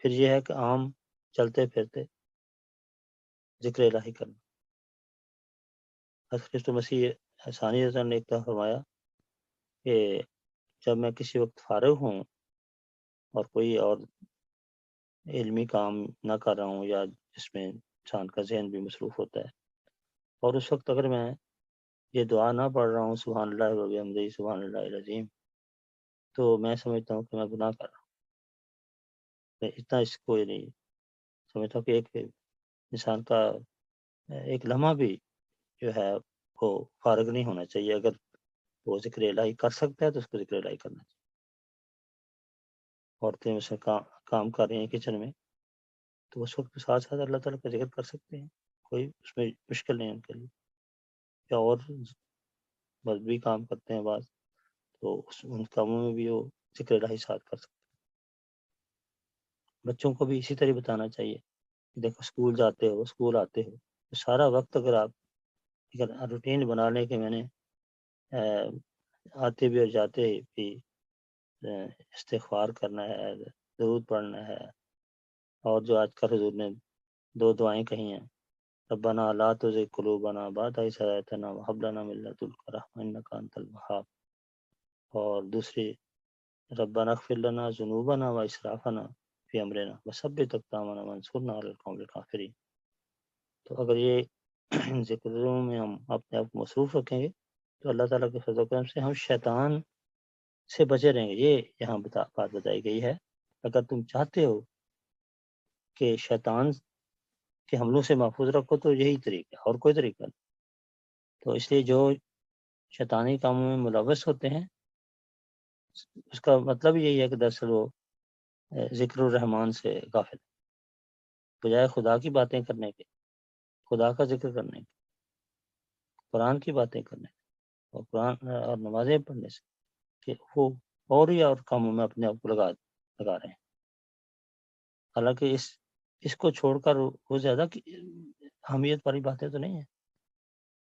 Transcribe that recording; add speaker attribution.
Speaker 1: پھر یہ ہے کہ عام چلتے پھرتے ذکر الہی کرنا۔ حضرت کرسٹ مسیح ثانی نے ایک دفعہ فرمایا کہ جب میں کسی وقت فارغ ہوں اور کوئی اور علمی کام نہ کر رہا ہوں یا جس میں انسان کا ذہن بھی مصروف ہوتا ہے، اور اس وقت اگر میں یہ دعا نہ پڑھ رہا ہوں سبحان اللہ و بحمدہ سبحان اللہ العظیم، تو میں سمجھتا ہوں کہ میں گناہ کر رہا ہوں۔ میں اتنا اس کو نہیں سمجھتا ہوں کہ ایک انسان کا ایک لمحہ بھی جو ہے وہ فارغ نہیں ہونا چاہیے۔ اگر وہ ذکر الہی کر سکتا ہے تو اس کو ذکر الہی کرنا چاہیے۔ عورتیں اس میں کام کر رہی ہیں کچن میں، تو اس وقت ساتھ ساتھ اللہ تعالیٰ کا ذکر کر سکتے ہیں، کوئی اس میں مشکل نہیں ان کے لیے۔ یا اور مذہبی کام کرتے ہیں بعض، تو ان کاموں میں بھی وہ ذکر الہی ساتھ کر سکتے ہیں۔ بچوں کو بھی اسی طرح بتانا چاہیے کہ دیکھو اسکول جاتے ہو، اسکول آتے ہو، تو سارا وقت اگر آپ روٹین بنا لیں کہ میں نے آتے بھی اور جاتے بھی استغفار کرنا ہے، درود پڑھنا ہے، اور جو آج کل حضور نے 2 دعائیں کہی ہیں، ربنا لا تزغ قلوبنا بعد إذ هديتنا وهب لنا من لدنك رحمة إنك أنت الوهاب، اور دوسری ربنا اغفر لنا ذنوبنا وإسرافنا في أمرنا وثبت أقدامنا وانصرنا على القوم الكافرين۔ تو اگر یہ ذکروں میں ہم اپنے آپ کو مصروف رکھیں گے تو اللہ تعالیٰ کے فضل و کرم سے ہم شیطان سے بچے رہیں گے۔ یہ یہاں بات بتائی گئی ہے، اگر تم چاہتے ہو کہ شیطان کے حملوں سے محفوظ رکھو تو یہی طریقہ ہے، اور کوئی طریقہ نہیں۔ تو اس لیے جو شیطانی کاموں میں ملوث ہوتے ہیں اس کا مطلب یہی ہے کہ دراصل وہ ذکر الرحمان سے غافل ہے، بجائے خدا کی باتیں کرنے کے، خدا کا ذکر کرنے کے، قرآن کی باتیں کرنے کے، اور قرآن اور نمازیں پڑھنے سے، کہ وہ اور کاموں میں اپنے آپ کو لگا رہے ہیں۔ حالانکہ اس کو چھوڑ کر وہ زیادہ اہمیت والی باتیں تو نہیں ہیں۔